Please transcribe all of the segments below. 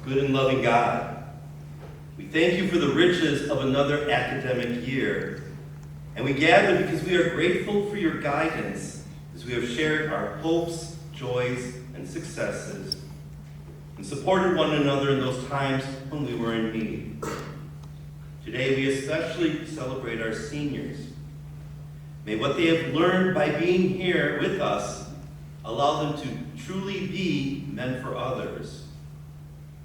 Good and loving God, we thank you for the riches of another academic year, and we gather because we are grateful for your guidance as we have shared our hopes, joys, and successes, and supported one another in those times when we were in need. Today we especially celebrate our seniors. May what they have learned by being here with us allow them to truly be men for others.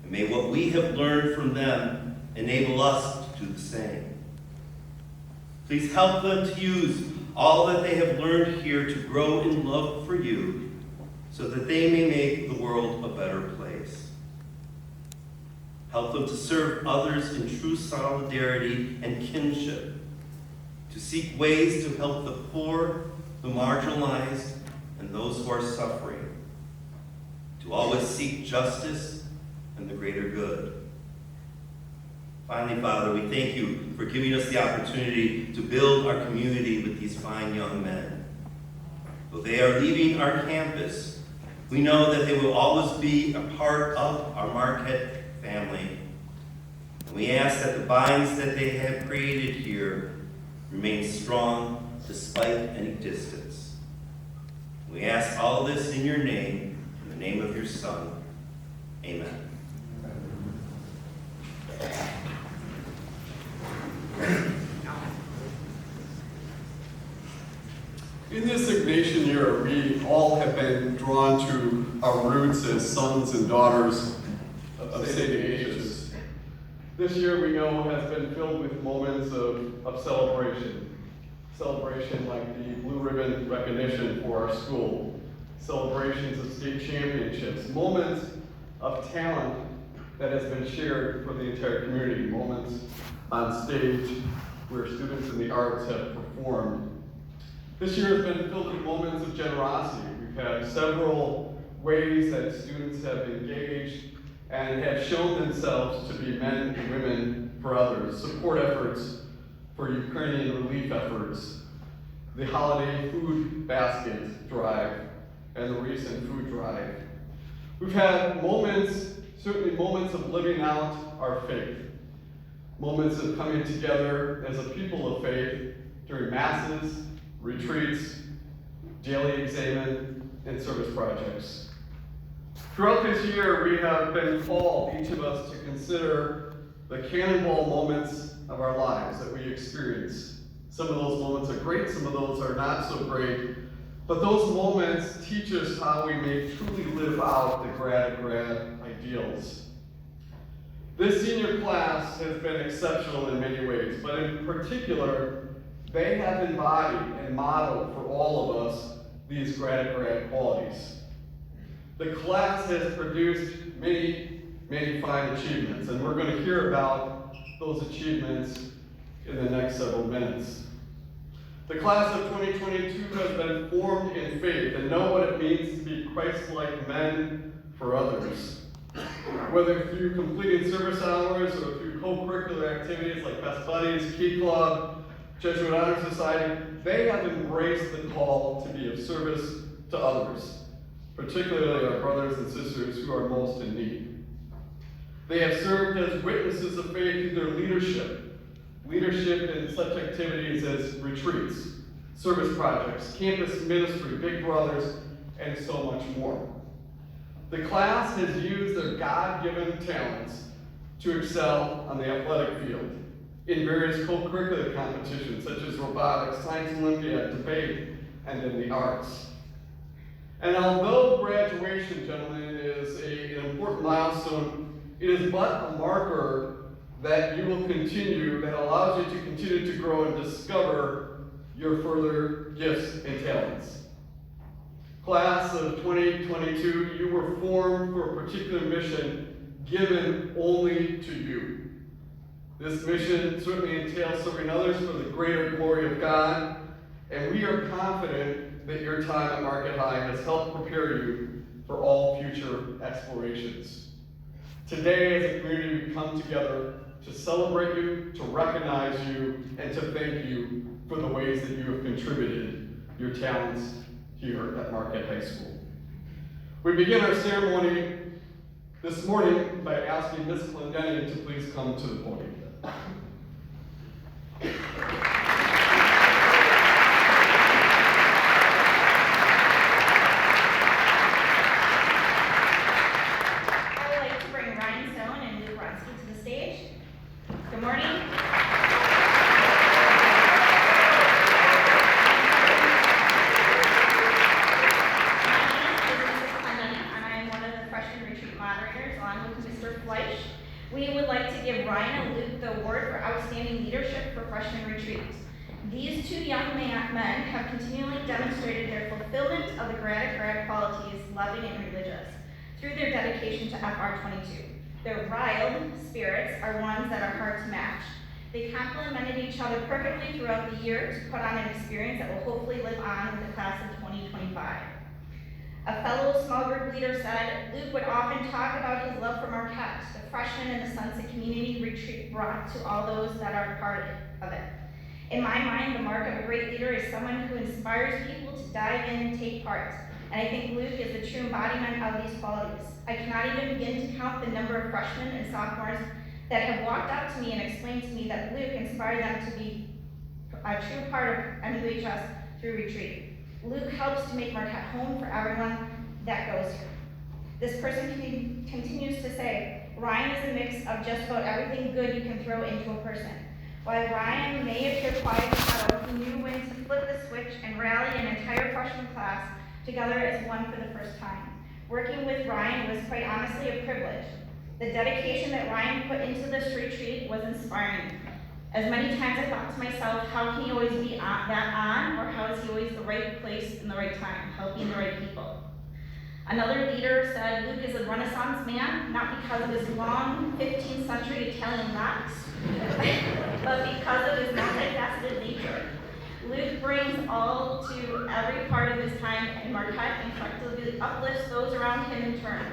And may what we have learned from them enable us to do the same. Please help them to use all that they have learned here to grow in love for you, so that they may make the world a better place. Help them to serve others in true solidarity and kinship, to seek ways to help the poor, the marginalized, and those who are suffering, to always seek justice and the greater good. Finally, Father, we thank you for giving us the opportunity to build our community with these fine young men. Though they are leaving our campus, we know that they will always be a part of our Marquette family. And we ask that the bonds that they have created here remain strong despite any distance. We ask all this in your name, in the name of your Son. Amen. In this Ignatian year, we all have been drawn to our roots as sons and daughters of St. Ignatius. This year we know has been filled with moments of celebration. Celebration like the blue ribbon recognition for our school, celebrations of state championships, moments of talent that has been shared for the entire community, moments on stage where students in the arts have performed. This year has been filled with moments of generosity. We've had several ways that students have engaged and have shown themselves to be men and women for others, support efforts for Ukrainian relief efforts, the holiday food basket drive, and the recent food drive. We've had moments, certainly moments of living out our faith, moments of coming together as a people of faith during masses, retreats, daily examen, and service projects. Throughout this year, we have been called, each of us, to consider the cannonball moments of our lives that we experience. Some of those moments are great, some of those are not so great, but those moments teach us how we may truly live out the Grad ideals. This senior class has been exceptional in many ways, but in particular, they have embodied and modeled for all of us these Grad qualities. The class has produced many, many fine achievements, and we're going to hear about those achievements in the next several minutes. The class of 2022 has been formed in faith and know what it means to be Christ-like men for others. Whether through completing service hours or through co-curricular activities like Best Buddies, Key Club, Jesuit Honor Society, they have embraced the call to be of service to others, particularly our brothers and sisters who are most in need. They have served as witnesses of faith through their leadership in such activities as retreats, service projects, campus ministry, Big Brothers, and so much more. The class has used their God-given talents to excel on the athletic field, in various co-curricular competitions such as robotics, science olympiad, debate, and in the arts. And although graduation, gentlemen, is an important milestone, it is but a marker that you will continue, that allows you to continue to grow and discover your further gifts and talents. Class of 2022, you were formed for a particular mission given only to you. This mission certainly entails serving others for the greater glory of God, and we are confident that your time at Marquette High has helped prepare you for all future explorations. Today, as a community, we come together to celebrate you, to recognize you, and to thank you for the ways that you have contributed your talents here at Marquette High School. We begin our ceremony this morning by asking Ms. Clendenny to please come to the podium. Good morning. My name is Mrs. Clendenny, and I am one of the freshman retreat moderators, along with Mr. Fleisch. We would like to give Ryan and Luke the award for outstanding leadership for freshman retreat. These two young men have continually demonstrated their fulfillment of the Grad qualities, loving and religious, through their dedication to FR22. Their wild spirits are ones that are hard to match. They complemented each other perfectly throughout the year to put on an experience that will hopefully live on with the class of 2025. A fellow small group leader said, Luke would often talk about his love for Marquette, the freshmen and the Sunset Community Retreat brought to all those that are part of it. In my mind, the mark of a great leader is someone who inspires people to dive in and take part. And I think Luke is the true embodiment of these qualities. I cannot even begin to count the number of freshmen and sophomores that have walked up to me and explained to me that Luke inspired them to be a true part of MUHS through retreat. Luke helps to make Marquette home for everyone that goes here. This person continues to say, Ryan is a mix of just about everything good you can throw into a person. While Ryan may appear quiet and subtle, he knew when to flip the switch and rally an entire freshman class together as one for the first time. Working with Ryan was quite honestly a privilege. The dedication that Ryan put into this retreat was inspiring. As many times I thought to myself, how can he always be on, or how is he always the right place in the right time, helping the right people? Another leader said Luke is a Renaissance man, not because of his long 15th century Italian locks, but because of his multifaceted nature. Luke brings all to every part of his time in Marquette and collectively uplifts those around him in turn.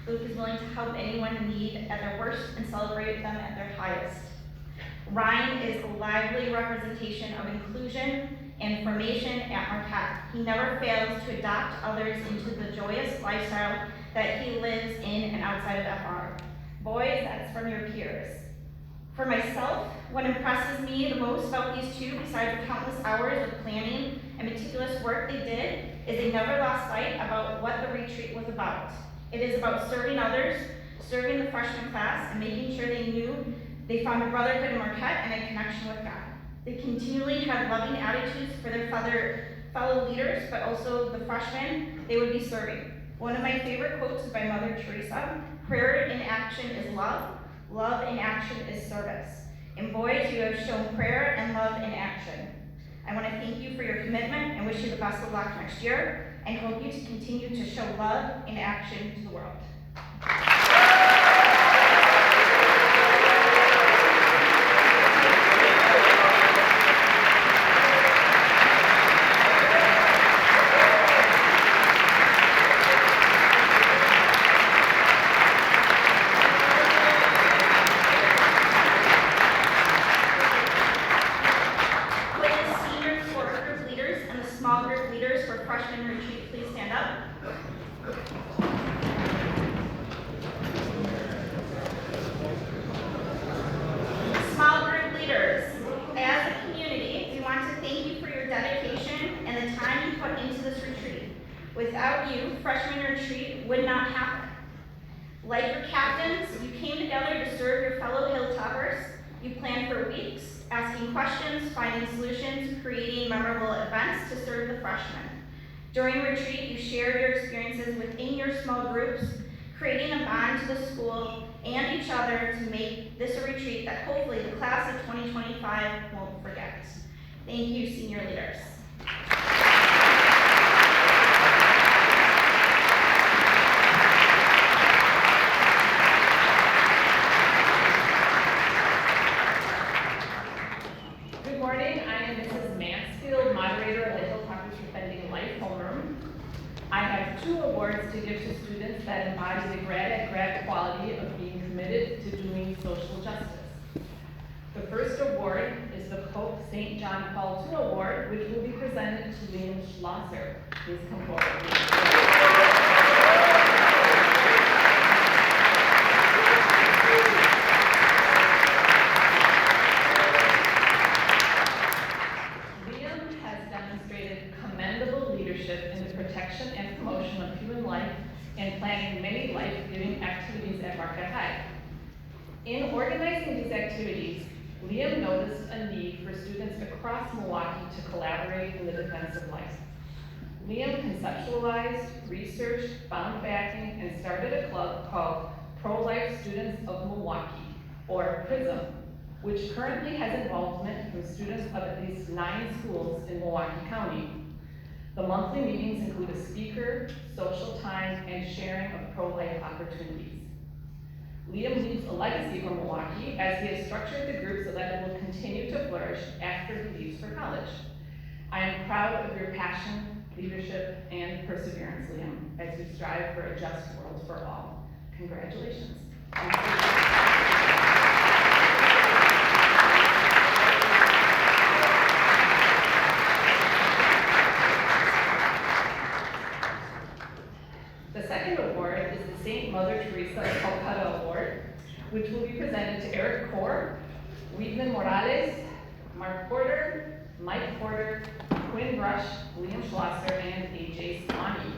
Luke is willing to help anyone in need at their worst and celebrate them at their highest. Ryan is a lively representation of inclusion and formation at Marquette. He never fails to adopt others into the joyous lifestyle that he lives in and outside of FR. Boys, that's from your peers. For myself, what impresses me the most about these two, besides the countless hours of planning and meticulous work they did, is they never lost sight about what the retreat was about. It is about serving others, serving the freshman class, and making sure they knew they found a brotherhood in Marquette and a connection with God. They continually had loving attitudes for their fellow leaders, but also the freshmen they would be serving. One of my favorite quotes is by Mother Teresa, prayer in action is love. Love in action is service. And boys, you have shown prayer and love in action. I want to thank you for your commitment and wish you the best of luck next year, and hope you to continue to show love in action to the world. Without you, freshman retreat would not happen. Like your captains, you came together to serve your fellow hilltoppers. You planned for weeks, asking questions, finding solutions, creating memorable events to serve the freshmen. During retreat, you shared your experiences within your small groups, creating a bond to the school and each other to make this a retreat that hopefully the class of 2025 won't forget. Thank you, senior leaders. To give to students that embody the Grad quality of being committed to doing social justice. The first award is the Pope St. John Paul II Award, which will be presented to Liam Schlosser. Please come forward. In organizing these activities, Liam noticed a need for students across Milwaukee to collaborate in the defense of life. Liam conceptualized, researched, found backing, and started a club called Pro-Life Students of Milwaukee, or PRISM, which currently has involvement from students of at least 9 schools in Milwaukee County. The monthly meetings include a speaker, social time, and sharing of pro-life opportunities. Liam leaves a legacy for Milwaukee as he has structured the group so that it will continue to flourish after he leaves for college. I am proud of your passion, leadership, and perseverance, Liam, as you strive for a just world for all. Congratulations. The second award is the St. Mother Teresa Calcutta Award, which will be presented to Eric Kaur, Weedman Morales, Mark Porter, Mike Porter, Quinn Brush, Liam Schlosser, and AJ Swanee.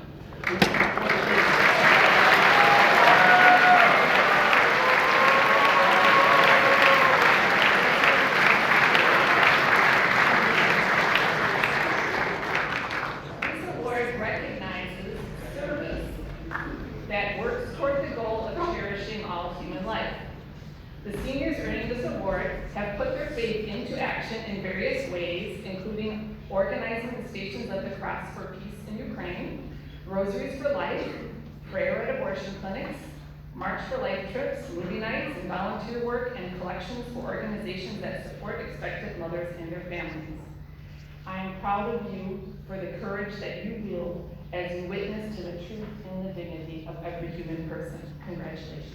This award recognizes service that works toward the goal of cherishing all human life. The seniors earning this award have put their faith into action in various ways, including organizing the Stations of the Cross for Peace in Ukraine, Rosaries for Life, prayer at abortion clinics, March for Life trips, movie nights, and volunteer work and collections for organizations that support expectant mothers and their families. I am proud of you for the courage that you wield as you witness to the truth and the dignity of every human person. Congratulations.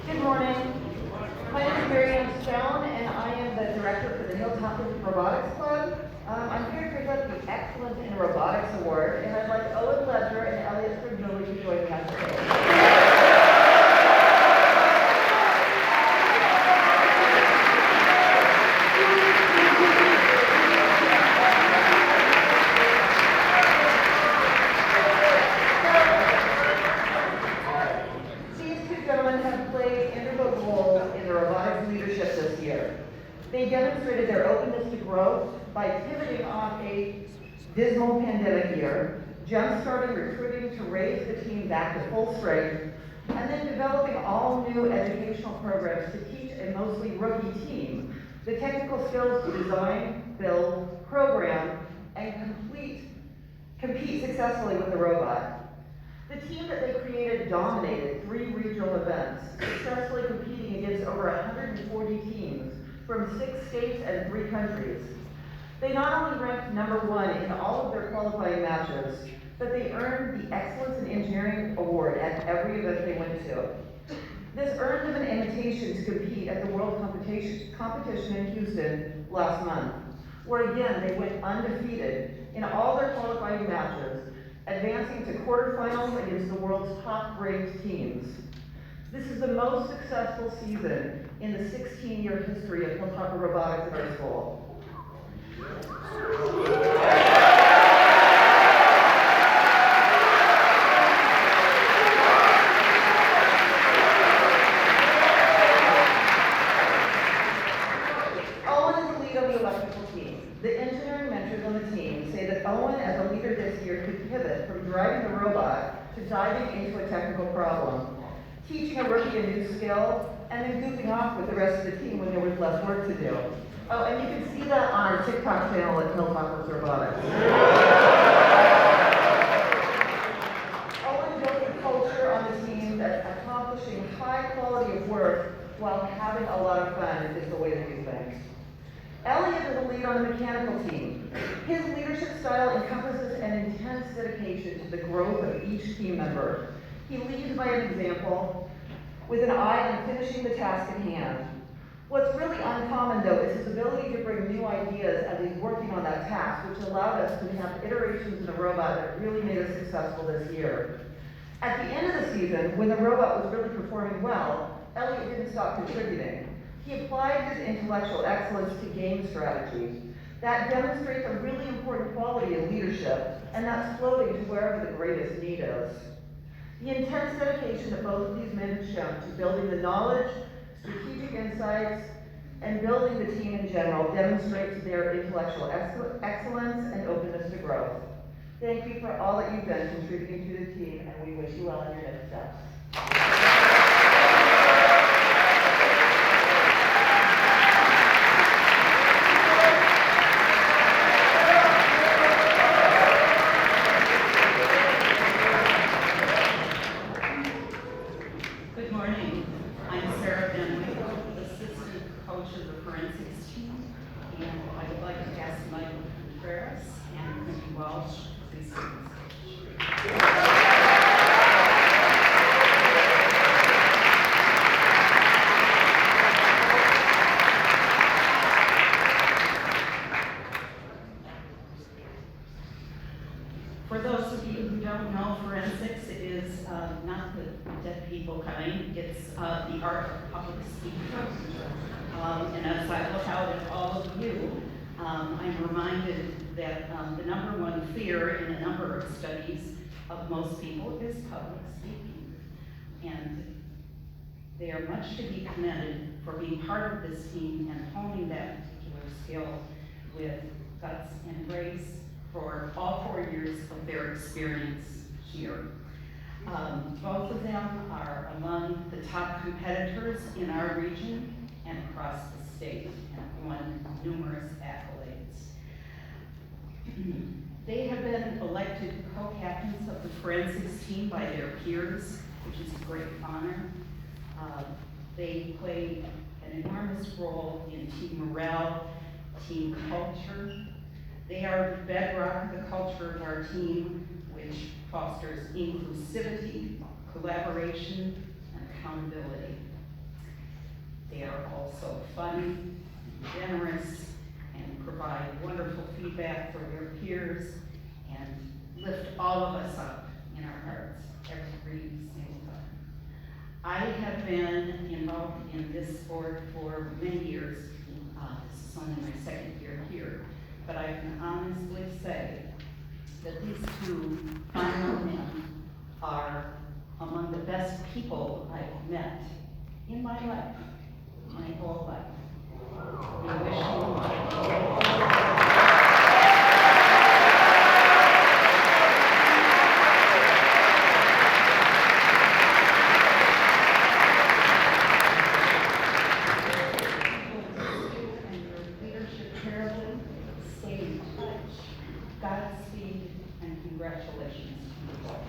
Good morning. My name is Miriam Stone, and I am the director for the Hilltop Robotics Club. I'm here to present the Excellence in Robotics Award, and I'd like Owen Ledger and Elliot Sprignoli to join me on stage. They demonstrated their openness to growth by pivoting off a dismal pandemic year, jump-starting recruiting to raise the team back to full strength, and then developing all new educational programs to teach a mostly rookie team the technical skills to design, build, program, and compete successfully with the robot. The team that they created dominated 3 regional events, successfully competing against over 140 teams from 6 states and 3 countries. They not only ranked #1 in all of their qualifying matches, but they earned the Excellence in Engineering Award at every event they went to. This earned them an invitation to compete at the World Competition in Houston last month, where again they went undefeated in all their qualifying matches, advancing to quarterfinals against the world's top-ranked teams. This is the most successful season in the 16-year history of Hilltop Robotics at our school. Owen is the lead on the electrical team. The engineering mentors on the team say that Owen, as a leader this year, could pivot from driving the robot to diving into a technical problem, teaching a rookie a new skill, and then goofing off with the rest of the team when there was less work to do. Oh, and you can see that on our TikTok channel at Hilltop Robotics. Owen built a culture on the team that's accomplishing high quality of work while having a lot of fun is the way to do things. Elliot is the lead on the mechanical team. His leadership style encompasses an intense dedication to the growth of each team member. He leads by an example, with an eye on finishing the task at hand. What's really uncommon, though, is his ability to bring new ideas as he's working on that task, which allowed us to have iterations in the robot that really made us successful this year. At the end of the season, when the robot was really performing well, Elliot didn't stop contributing. He applied his intellectual excellence to game strategy. That demonstrates a really important quality of leadership, and that's floating to wherever the greatest need is. The intense dedication that both of these men have shown to building the knowledge, strategic insights, and building the team in general demonstrates their intellectual excellence and openness to growth. Thank you for all that you've done contributing to the team, and we wish you well in your next steps. Good morning. I'm Sarah Benway, assistant coach of the forensics team, and I would like to ask Michael Contreras and Cindy Walsh to please come to the stage. For those of you who don't know, forensics is not the dead people kind, it's the art of public speaking. And as I look out at all of you, I'm reminded that the number one fear in a number of studies of most people is public speaking. And they are much to be commended for being part of this team and honing that particular skill with guts and grace for all 4 years of their experience here. Both of them are among the top competitors in our region and across the state and have won numerous accolades. They have been elected co-captains of the forensics team by their peers, which is a great honor. They play an enormous role in team morale, team culture. They are the bedrock of the culture of our team, which fosters inclusivity, collaboration, and accountability. They are also funny, generous, and provide wonderful feedback for their peers and lift all of us up in our hearts every single time. I have been involved in this sport for many years. This is only my second year here. But I can honestly say that these two final men are among the best people I've met in my life, my whole life. I wish you well. Godspeed and congratulations to you both.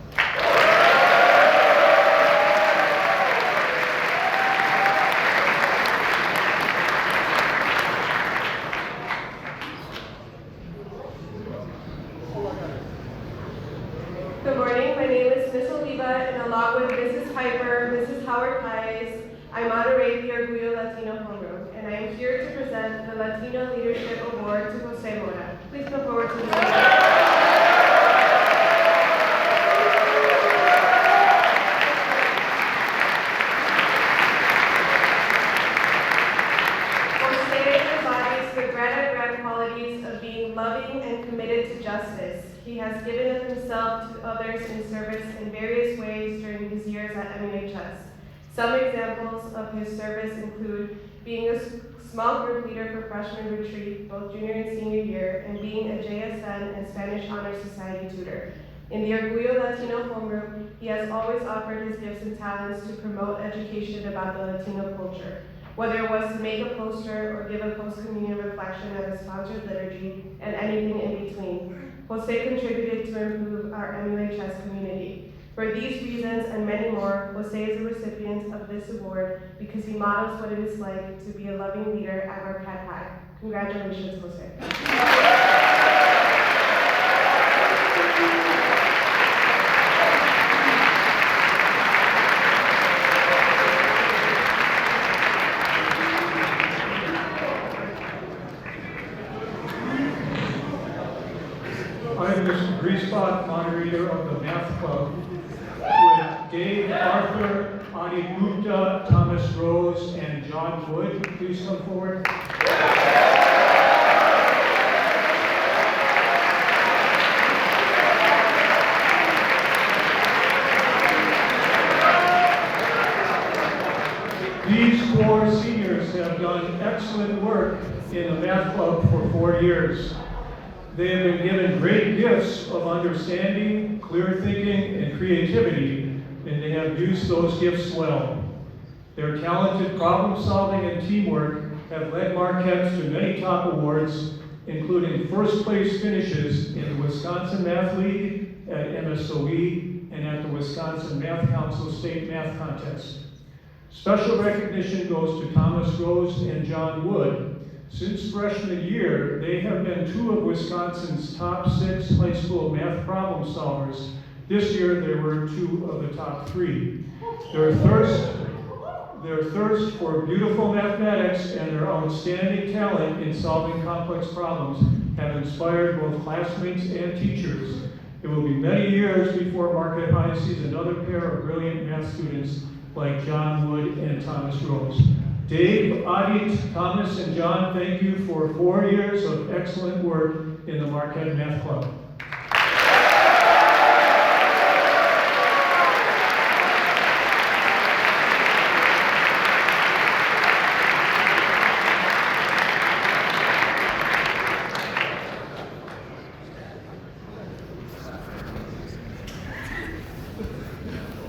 Good morning, my name is Miss Oliva, and along with Mrs. Piper, Mrs. Howard Pies, I moderate the Orgullo Latino Homeroom, and I am here to present the Latino Leadership Award to Jose Mora. Please come forward to the podium. Qualities of being loving and committed to justice. He has given of himself to others in service in various ways during his years at MUHS. Some examples of his service include being a small group leader for freshman retreat, both junior and senior year, and being a JSN and Spanish Honor Society tutor. In the Orgullo Latino homeroom, he has always offered his gifts and talents to promote education about the Latino culture. Whether it was to make a poster or give a post-communion reflection at a sponsored liturgy, and anything in between, Jose contributed to improve our MUHS community. For these reasons and many more, Jose is a recipient of this award because he models what it is like to be a loving leader at Marquette High. Congratulations, Jose. Adit Gupta, Thomas Rose, and John Wood, please come forward. These 4 seniors have done excellent work in the math club for 4 years. They have been given great gifts of understanding, clear thinking, and creativity, and they have used those gifts well. Their talented problem solving and teamwork have led Marquette to many top awards, including first place finishes in the Wisconsin Math League at MSOE and at the Wisconsin Math Council State Math Contest. Special recognition goes to Thomas Rose and John Wood. Since freshman year, they have been 2 of Wisconsin's top 6 high school math problem solvers. This year, they were 2 of the top 3. Their thirst for beautiful mathematics and their outstanding talent in solving complex problems have inspired both classmates and teachers. It will be many years before Marquette High sees another pair of brilliant math students like John Wood and Thomas Rose. Dave, Adit, Thomas, and John, thank you for 4 years of excellent work in the Marquette Math Club.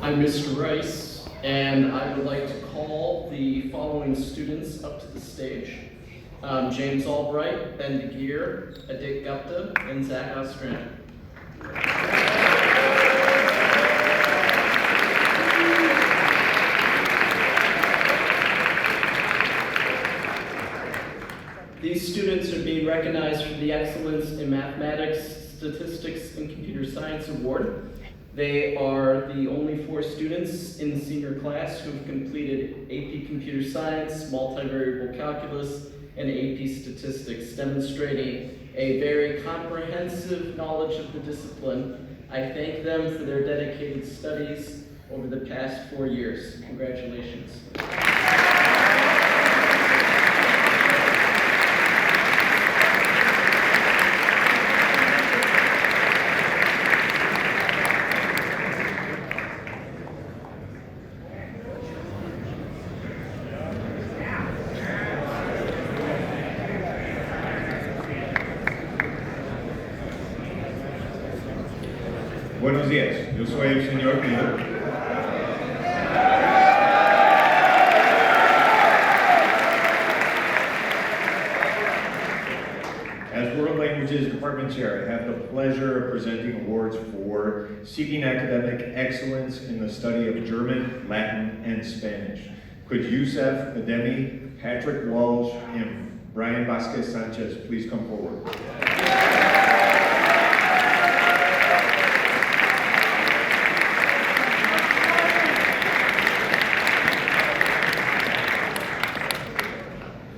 I'm Mr. Rice, and I would like to call the following students up to the stage. James Albright, Ben DeGear, Adit Gupta, and Zach Ostrand. These students are being recognized for the Excellence in Mathematics, Statistics, and Computer Science Award. They are the only 4 students in the senior class who have completed AP Computer Science, Multivariable Calculus, and AP Statistics, demonstrating a very comprehensive knowledge of the discipline. I thank them for their dedicated studies over the past 4 years. Congratulations. Buenos días, yo soy el señor Pino. As World Languages Department Chair, I have the pleasure of presenting awards for seeking academic excellence in the study of German, Latin, and Spanish. Could Yusef Ademi, Patrick Walsh, and Brian Vasquez Sanchez please come forward?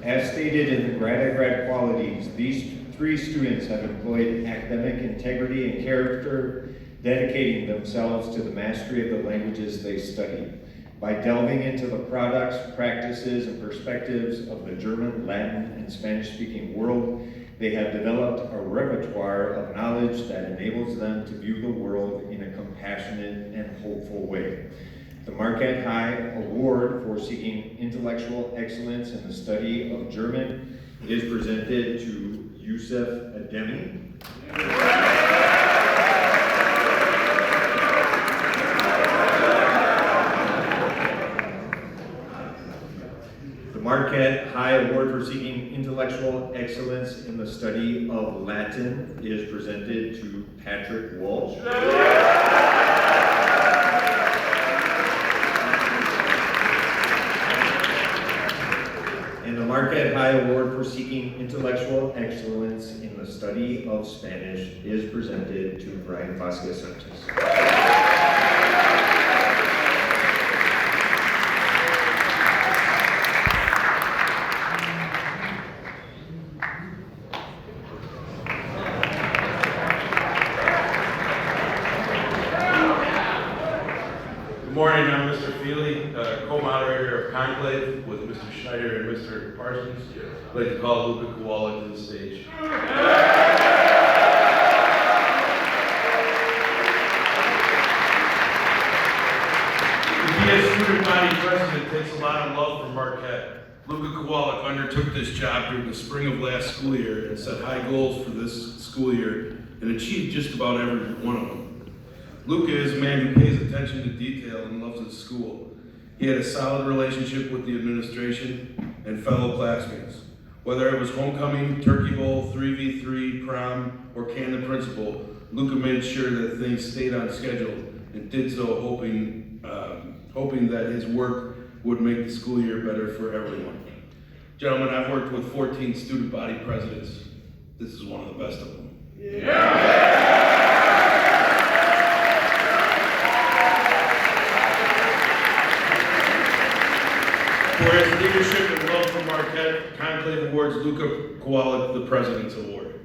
As stated in the Grad qualities, these 3 students have employed academic integrity and character, dedicating themselves to the mastery of the languages they study. By delving into the products, practices, and perspectives of the German, Latin, and Spanish-speaking world, they have developed a repertoire of knowledge that enables them to view the world in a compassionate and hopeful way. The Marquette High Award for seeking intellectual excellence in the study of German is presented to Yusef Ademi. The Marquette High Award for seeking intellectual excellence in the study of Latin is presented to Patrick Walsh. And the Marquette High Award for seeking intellectual excellence in the study of Spanish is presented to Brian Vasquez Sanchez. Good morning, I'm Mr. Feely, moderator of Conclave with Mr. Schneider and Mr. Parsons. I'd like to call Luca Kowalik to the stage. To be a student body president takes a lot of love from Marquette. Luca Kowalik undertook this job during the spring of last school year and set high goals for this school year and achieved just about every one of them. Luca is a man who pays attention to detail and loves his school. He had a solid relationship with the administration and fellow classmates. Whether it was homecoming, turkey bowl, 3v3, prom, or can the principal, Luca made sure that things stayed on schedule and did so hoping that his work would make the school year better for everyone. Gentlemen, I've worked with 14 student body presidents. This is one of the best of them. For his leadership and love for Marquette, Conclave awards Luca Kowalik the President's Award.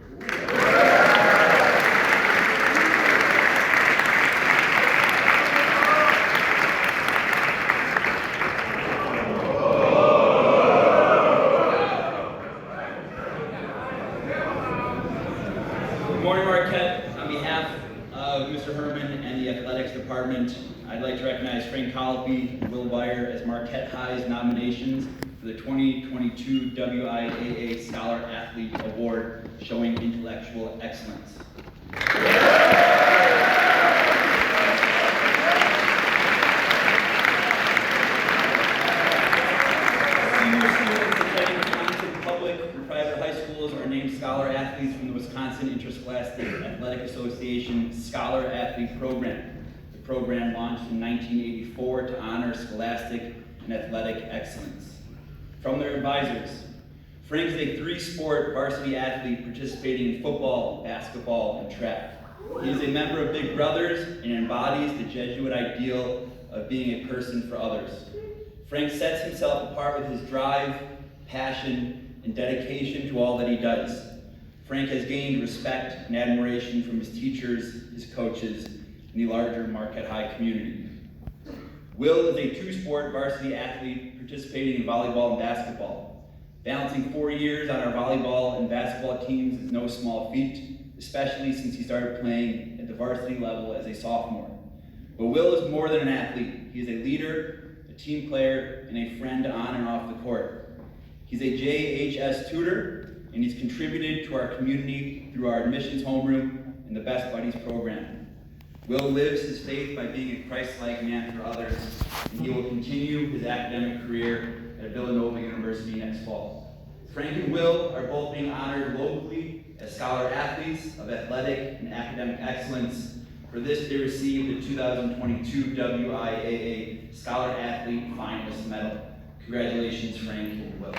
Good morning, Marquette. On behalf of Mr. Herman and the Athletics Department, I'd like to recognize Frank Colby and Will Weyer as Marquette High's nominations for the 2022 WIAA Scholar Athlete Award, showing intellectual excellence. Senior students attending Wisconsin public and private high schools are named Scholar Athletes from the Wisconsin Interscholastic Athletic Association Scholar Athlete Program. The program launched in 1984 to honor scholastic and athletic excellence. From their advisors, Frank is a three-sport varsity athlete participating in football, basketball, and track. He is a member of Big Brothers and embodies the Jesuit ideal of being a person for others. Frank sets himself apart with his drive, passion, and dedication to all that he does. Frank has gained respect and admiration from his teachers, his coaches, and the larger Marquette High community. Will is a two-sport varsity athlete participating in volleyball and basketball. Balancing 4 years on our volleyball and basketball teams is no small feat, especially since he started playing at the varsity level as a sophomore. But Will is more than an athlete. He is a leader, a team player, and a friend on and off the court. He's a JHS tutor, and he's contributed to our community through our admissions homeroom and the Best Buddies program. Will lives his faith by being a Christ-like man for others, and he will continue his academic career at Villanova University next fall. Frank and Will are both being honored locally as Scholar Athletes of Athletic and Academic Excellence. For this, they received the 2022 WIAA Scholar Athlete Finalist Medal. Congratulations, Frank and Will.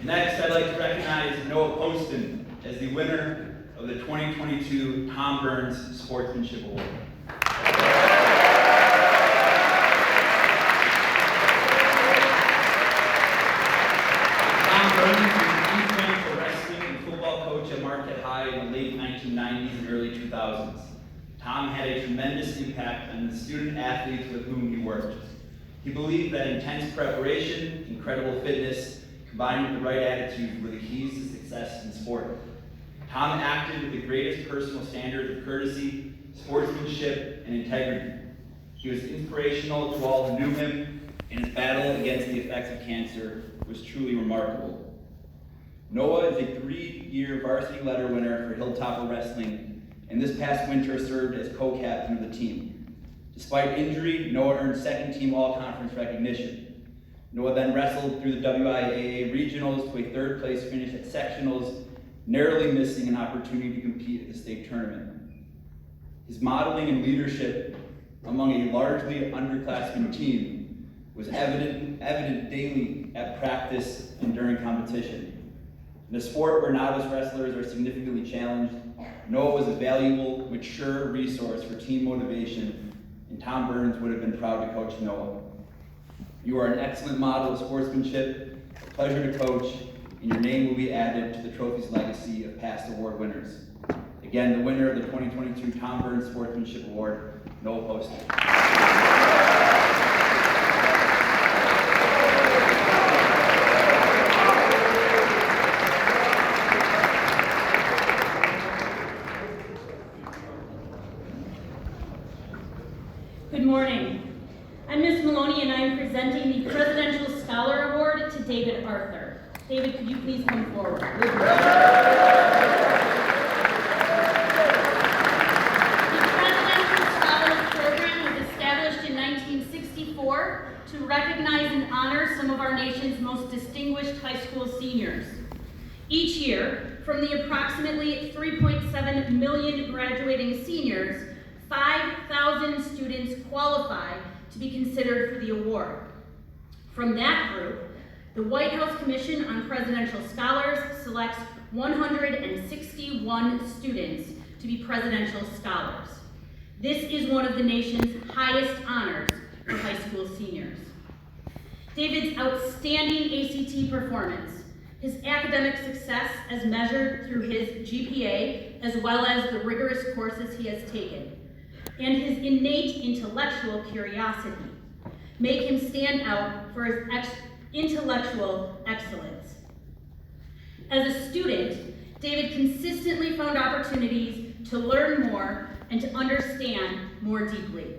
Next, I'd like to recognize Noah Poston as the winner of the 2022 Tom Burns Sportsmanship Award. Tom Burns was an influential wrestling and football coach at Marquette High in the late 1990s and early 2000s. Tom had a tremendous impact on the student athletes with whom he worked. He believed that intense preparation, incredible fitness, combined with the right attitude were the keys to success in sport. Tom acted with the greatest personal standards of courtesy, sportsmanship, and integrity. He was inspirational to all who knew him, and his battle against the effects of cancer was truly remarkable. Noah is a 3-year varsity letter winner for Hilltopper Wrestling, and this past winter served as co-captain of the team. Despite injury, Noah earned second-team all-conference recognition. Noah then wrestled through the WIAA regionals to a third-place finish at sectionals, narrowly missing an opportunity to compete at the state tournament. His modeling and leadership among a largely underclassmen team was evident daily at practice and during competition. In a sport where novice wrestlers are significantly challenged, Noah was a valuable, mature resource for team motivation, and Tom Burns would have been proud to coach Noah. You are an excellent model of sportsmanship, a pleasure to coach, and your name will be added to the trophy's legacy of past award winners. Again, the winner of the 2022 Tom Burns Sportsmanship Award, Noah Poston. Good morning. I'm Ms. Maloney and I'm presenting the Presidential Scholar Award to David Arthur. David, could you please come forward? The Presidential Scholars Program was established in 1964 to recognize and honor some of our nation's most distinguished high school seniors. Each year, from the approximately 3.7 million graduating seniors, 5,000 students qualify to be considered for the award. From that group, the White House Commission on Presidential Scholars selects 161 students to be presidential scholars. This is one of the nation's highest honors for high school seniors. David's outstanding ACT performance, his academic success as measured through his GPA, as well as the rigorous courses he has taken, and his innate intellectual curiosity make him stand out for his intellectual excellence. As a student, David consistently found opportunities to learn more and to understand more deeply.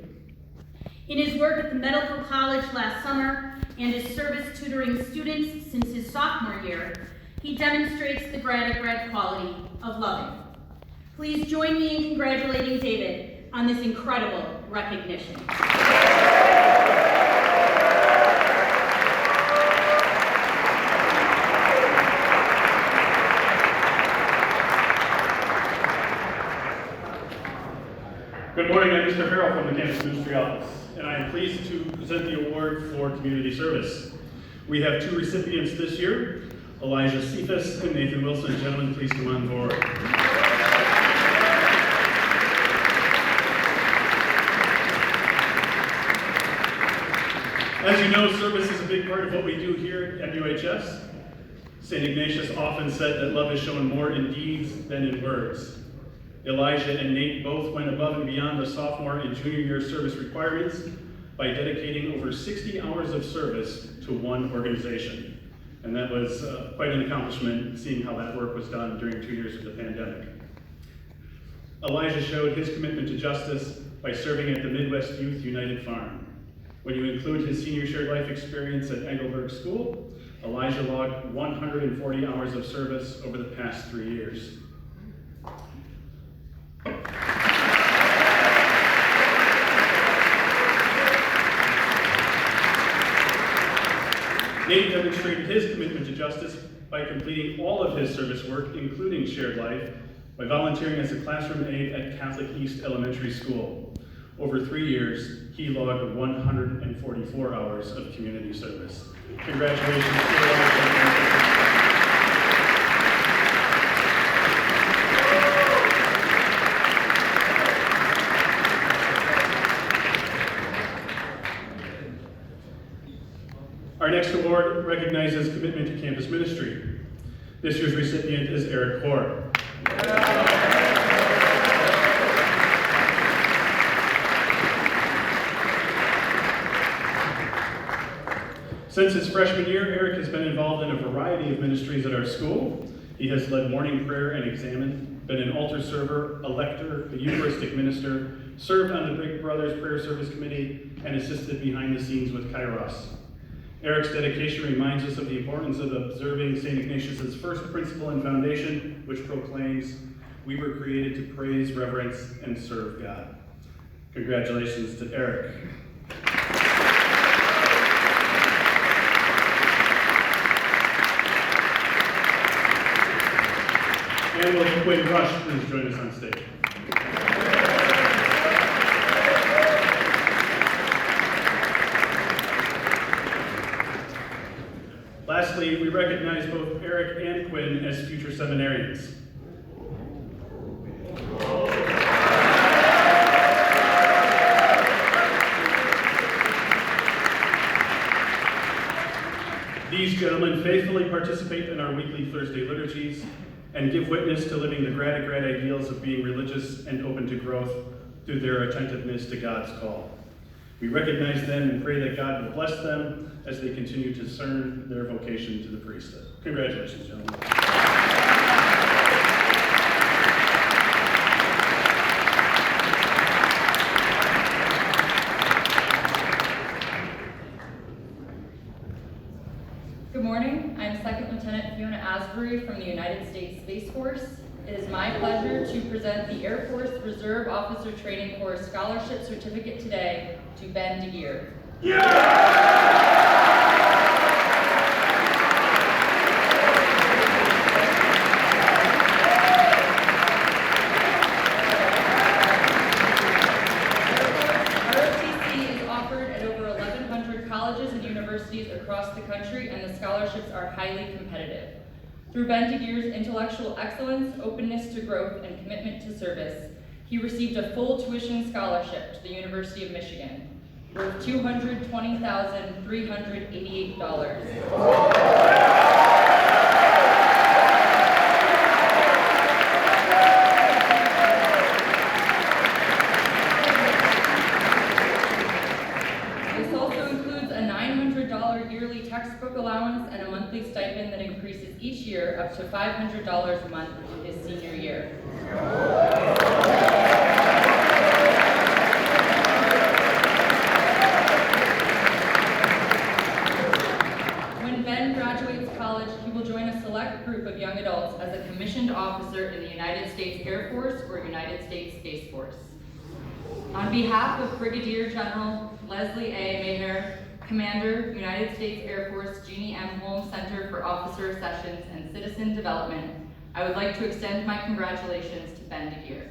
In his work at the Medical College last summer and his service tutoring students since his sophomore year, he demonstrates the Grad quality of loving. Please join me in congratulating David on this incredible recognition. Good morning, I'm Mr. Farrell from the Campus Ministry Office, and I am pleased to present the award for community service. We have two recipients this year, Elijah Cephas and Nathan Wilson. Gentlemen, please come on forward. As you know, service is a big part of what we do here at MUHS. St. Ignatius often said that love is shown more in deeds than in words. Elijah and Nate both went above and beyond the sophomore and junior year service requirements by dedicating over 60 hours of service to one organization. And that was quite an accomplishment, seeing how that work was done during 2 years of the pandemic. Elijah showed his commitment to justice by serving at the Midwest Youth United Farm. When you include his senior shared life experience at Engelberg School, Elijah logged 140 hours of service over the past 3 years. Nate demonstrated his commitment to justice by completing all of his service work, including shared life, by volunteering as a classroom aide at Catholic East Elementary School. Over 3 years, he logged 144 hours of community service. Congratulations to Elijah. Our next award recognizes commitment to campus ministry. This year's recipient is Eric Hoare. Since his freshman year, Eric has been involved in a variety of ministries at our school. He has led morning prayer and examen, been an altar server, a lector, a Eucharistic minister, served on the Big Brothers Prayer Service Committee, and assisted behind the scenes with Kairos. Eric's dedication reminds us of the importance of observing St. Ignatius' first principle and foundation, which proclaims, "We were created to praise, reverence, and serve God." Congratulations to Eric. And will Quinn Rush please join us on stage? Last lastly, we recognize both Eric and Quinn as future seminarians. These gentlemen faithfully participate in our weekly Thursday liturgies and give witness to living the Grad ideals of being religious and open to growth through their attentiveness to God's call. We recognize them and pray that God will bless them as they continue to discern their vocation to the priesthood. Congratulations, gentlemen. Good morning. I'm Second Lieutenant Fiona Asbury from the United States Space Force. It is my pleasure to present the Air Force Reserve Officer Training Corps Scholarship Certificate today to Ben DeGeer. ROTC is offered at over 1,100 colleges and universities across the country, and the scholarships are highly competitive. Through Ben DeGeer's intellectual excellence, openness to growth, and commitment to service, he received a full tuition scholarship to the University of Michigan, worth $220,388. Yearly textbook allowance and a monthly stipend that increases each year up to $500 a month in his senior year. When Ben graduates college, he will join a select group of young adults as a commissioned officer in the United States Air Force or United States Space Force. On behalf of Brigadier General Leslie A. Maher, Commander, United States Air Force Jeannie M. Holmes Center for Officer Sessions and Citizen Development, I would like to extend my congratulations to Ben DeGeer.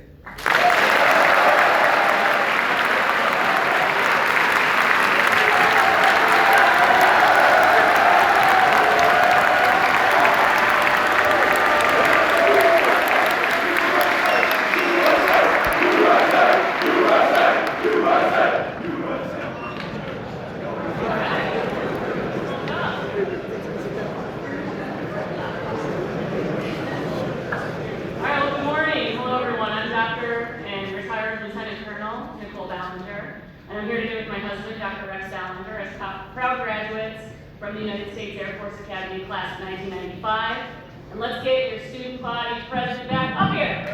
From the United States Air Force Academy class of 1995. And let's get your student body president back up here.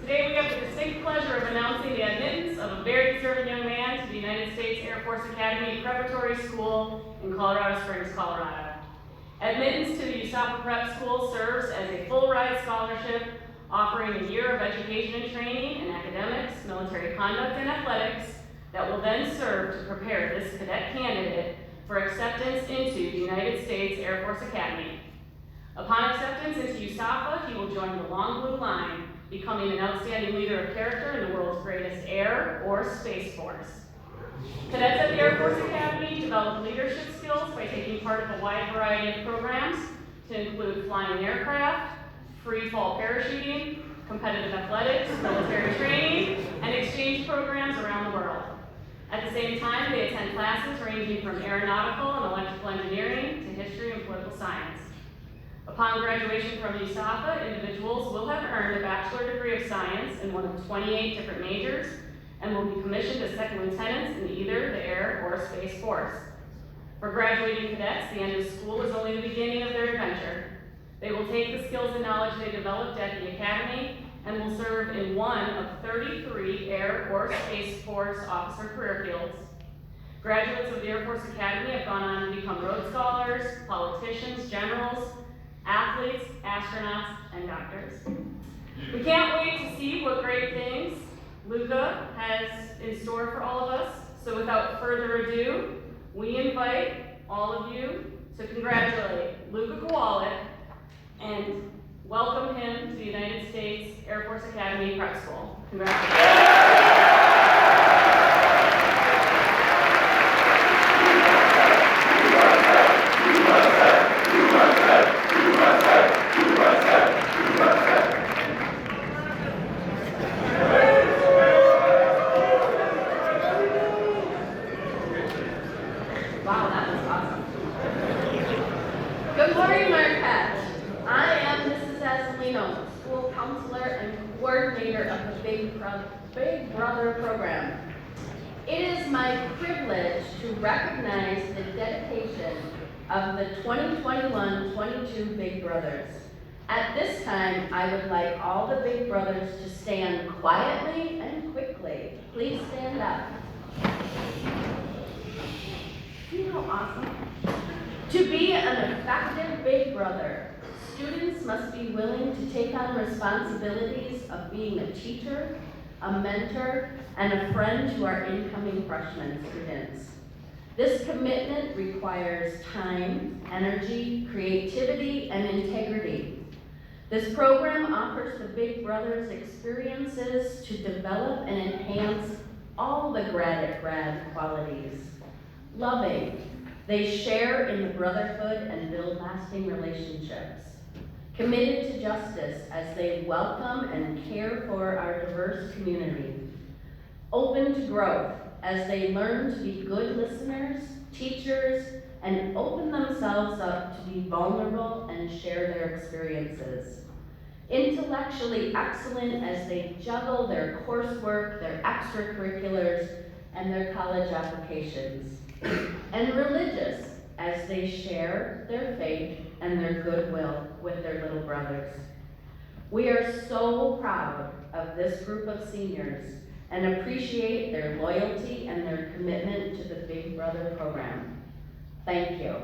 Today we have the distinct pleasure of announcing the admittance of a very deserving young man to the United States Air Force Academy Preparatory School in Colorado Springs, Colorado. Admittance to the USAPA Prep School serves as a full-ride scholarship offering a year of education and training in academics, military conduct, and athletics that will then serve to prepare this cadet candidate for acceptance into the United States Air Force Academy. Upon acceptance into USAPA, he will join the Long Blue Line, becoming an outstanding leader of character in the world's greatest air or space force. Cadets at the Air Force Academy develop leadership skills by taking part of a wide variety of programs to include flying aircraft, free fall parachuting, competitive athletics, military training, and exchange programs around the world. At the same time, they attend classes ranging from aeronautical and electrical engineering to history and political science. Upon graduation from USAPA, individuals will have earned a bachelor degree of science in one of 28 different majors and will be commissioned as second lieutenants in either the Air or Space Force. For graduating cadets, the end of school is only the beginning of their adventure. They will take the skills and knowledge they developed at the Academy and will serve in one of 33 Air or Space Force officer career fields. Graduates of the Air Force Academy have gone on to become Rhodes Scholars, politicians, generals, athletes, astronauts, and doctors. We can't wait to see what great things Luca has in store for all of us. So without further ado, we invite all of you to congratulate Luca Kowalik and welcome him to the United States Air Force Academy Prep School. Congratulations. Wow, that was awesome. Good morning, Marquette. I am Mrs. Azzolino, school counselor and coordinator of the Big Brother program. It is my privilege to recognize the dedication of the 2021-22 Big Brothers. At this time, I would like all the Big Brothers to stand quietly and quickly. Please stand up. You know, awesome. To be an effective Big Brother, students must be willing to take on responsibilities of being a teacher, a mentor, and a friend to our incoming freshman students. This commitment requires time, energy, creativity, and integrity. This program offers the Big Brothers experiences to develop and enhance all the Grad qualities. Loving, they share in the brotherhood and build lasting relationships. Committed to justice as they welcome and care for our diverse community. Open to growth as they learn to be good listeners, teachers, and open themselves up to be vulnerable and share their experiences. Intellectually excellent as they juggle their coursework, their extracurriculars, and their college applications. And religious as they share their faith and their goodwill with their little brothers. We are so proud of this group of seniors and appreciate their loyalty and their commitment to the Big Brother program. Thank you.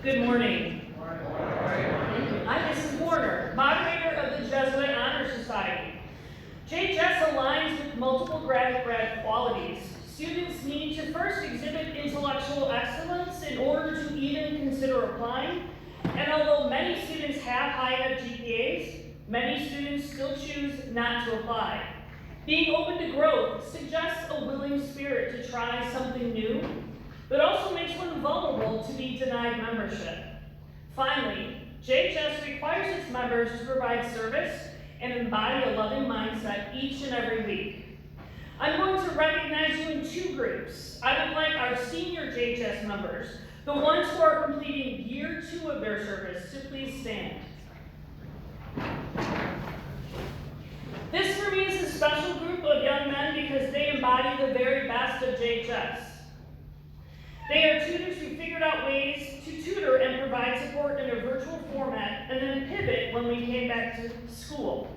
Good morning. I'm Mrs. Warner, moderator of the Jesuit Honor Society. JHS aligns with multiple grad qualities. Students need to first exhibit intellectual excellence in order to even consider applying. And although many students have high GPAs, many students still choose not to apply. Being open to growth suggests a willing spirit to try something new, but also makes one vulnerable to be denied membership. Finally, JHS requires its members to provide service and embody a loving mindset each and every week. I'm going to recognize you in two groups. I would like our senior JHS members, the ones who are completing year 2 of their service, to please stand. This for me is a special group of young men because they embody the very best of JHS. They are tutors who figured out ways to tutor and provide support in a virtual format and then pivot when we came back to school.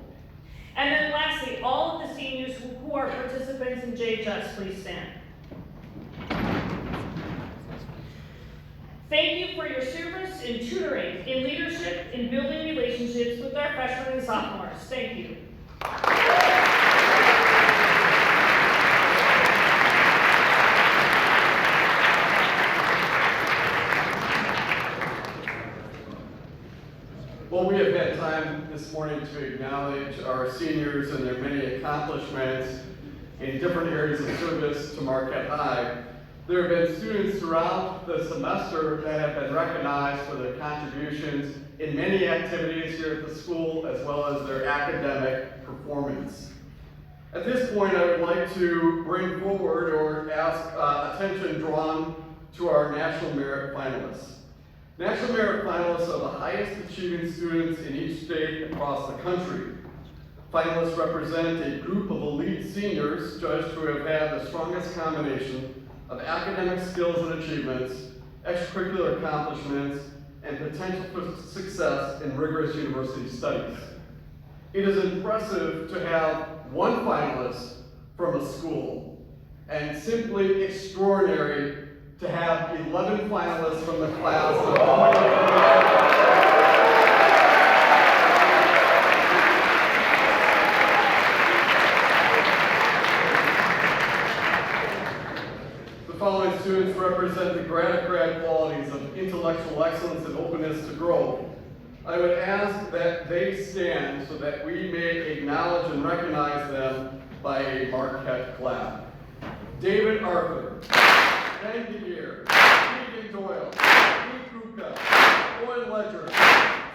And then lastly, all of the seniors who are participants in JHS, please stand. Thank you for your service in tutoring, in leadership, in building relationships with our freshmen and sophomores. Thank you. Well, we have had time this morning to acknowledge our seniors and their many accomplishments in different areas of service to Marquette High. There have been students throughout the semester that have been recognized for their contributions in many activities here at the school, as well as their academic performance. At this point, I would like to bring forward or ask attention drawn to our National Merit finalists. National Merit finalists are the highest achieving students in each state across the country. Finalists represent a group of elite seniors judged who have had the strongest combination of academic skills and achievements, extracurricular accomplishments, and potential for success in rigorous university studies. It is impressive to have one finalist from a school, and simply extraordinary to have 11 finalists from the class of 2020. the grad qualities of intellectual excellence and openness to growth, I would ask that they stand so that we may acknowledge and recognize them by a Marquette clap. David Arthur, Ben DeGear, Keegan Doyle, Pete Kruka, Owen Ledger,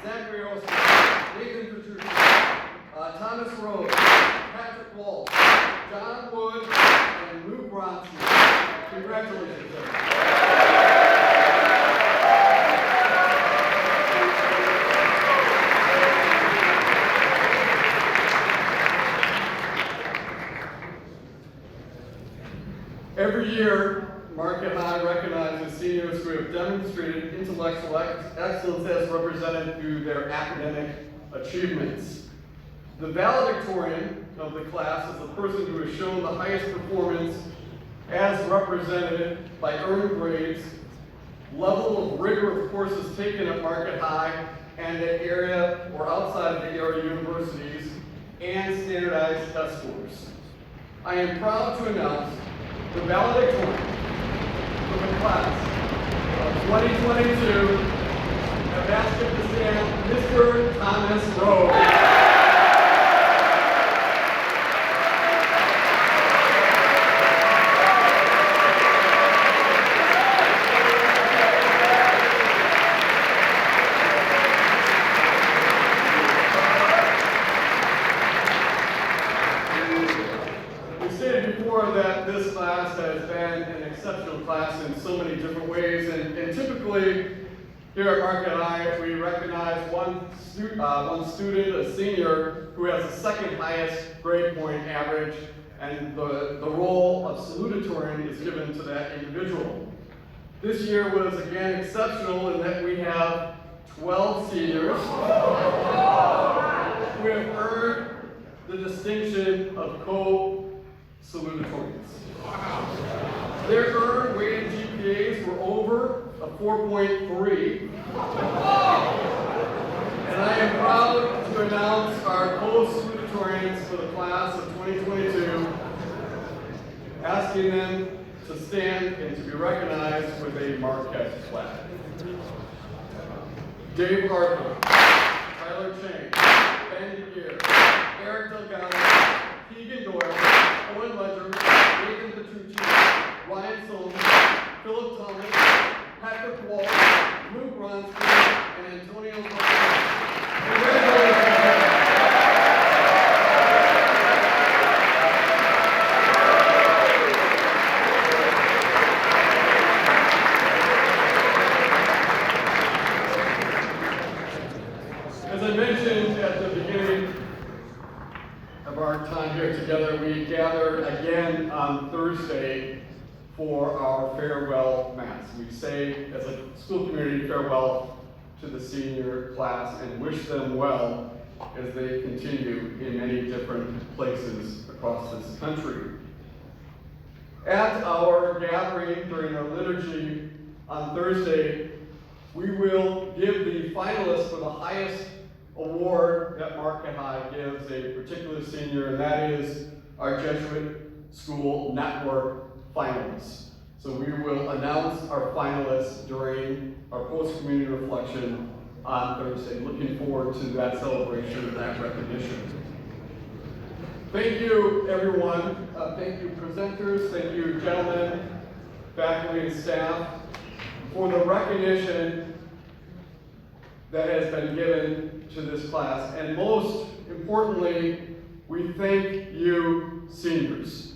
Zachary Oster, Nathan Petrucci, Thomas Rose, Patrick Walsh, John Wood, and Luke Ronson. Congratulations, everyone. Every year, Marquette High recognizes seniors who have demonstrated intellectual excellence as represented through their academic achievements. The valedictorian of the class is the person who has shown the highest performance as represented by earned grades, level of rigor of courses taken at Marquette High and at area or outside of the area universities, and standardized test scores. I am proud to announce the valedictorian for the class of 2022, at basket stand, Mr. Thomas Rose. That this class has been an exceptional class in so many different ways, and typically here at Marquette High we recognize one student, a senior, who has the second highest grade point average, and the role of salutatorian is given to that individual. This year was again exceptional in that we have 12 seniors who have earned the distinction of co-salutatorians. Their earned weighted GPAs were over a 4.3. And I am proud to announce our co-salutatorians for the class of 2022, asking them to stand and to be recognized with a Marquette flag. Dave Arthur, Tyler Chang, Ben DeGear, Eric Delgado, Keegan Doyle, Owen Ledger, Nathan Petrucci, Ryan Solomon, Philip Thomas, Patrick Walsh, Luke Ronson, and Antonio Congratulations. As I mentioned at the beginning of our time here together, we gather again on Thursday for our farewell mass. We say as a school community farewell to the senior class and wish them well as they continue in many different places across this country. At our gathering during our liturgy on Thursday, we will give the finalists for the highest award that Marquette High gives a particular senior, and that is our Jesuit School Network finalists. So we will announce our finalists during our post-community reflection on Thursday. Looking forward to that celebration and that recognition. Thank you, everyone. Thank you, presenters. Thank you, gentlemen, faculty, and staff, for the recognition that has been given to this class. And most importantly, we thank you, seniors,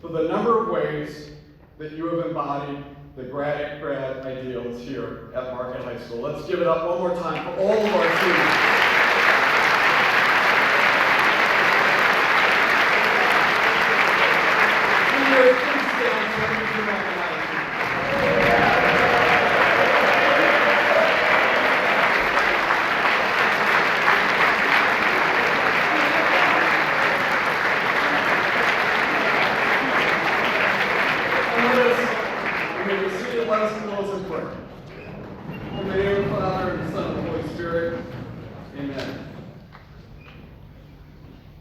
for the number of ways that you have embodied the grad ideals here at Marquette High School. Let's give it up one more time for all of our seniors.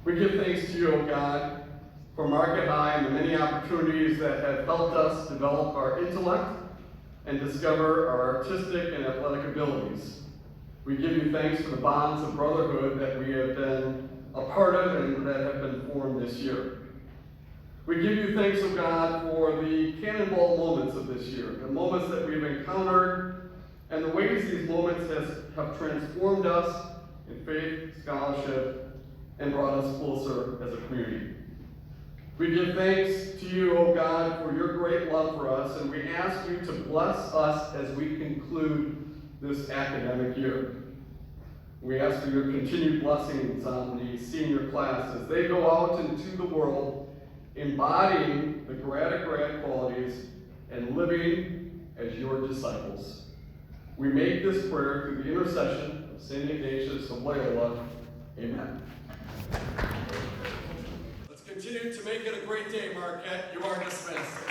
We give thanks to you, O God, for Marquette High and the many opportunities that have helped us develop our intellect, and discover our artistic and athletic abilities. We give you thanks for the bonds of brotherhood that we have been a part of and that have been formed this year. We give you thanks, O God, for the cannonball moments of this year, the moments that we've encountered, and the ways these moments have transformed us in faith, scholarship, and brought us closer as a community. We give thanks to you, O God, for your great love for us, and we ask you to bless us as we conclude this academic year. We ask for your continued blessings on the senior class as they go out into the world, embodying the Grad qualities and living as your disciples. We make this prayer through the intercession of St. Ignatius of Loyola. Amen. Let's continue to make it a great day, Marquette. You are dismissed.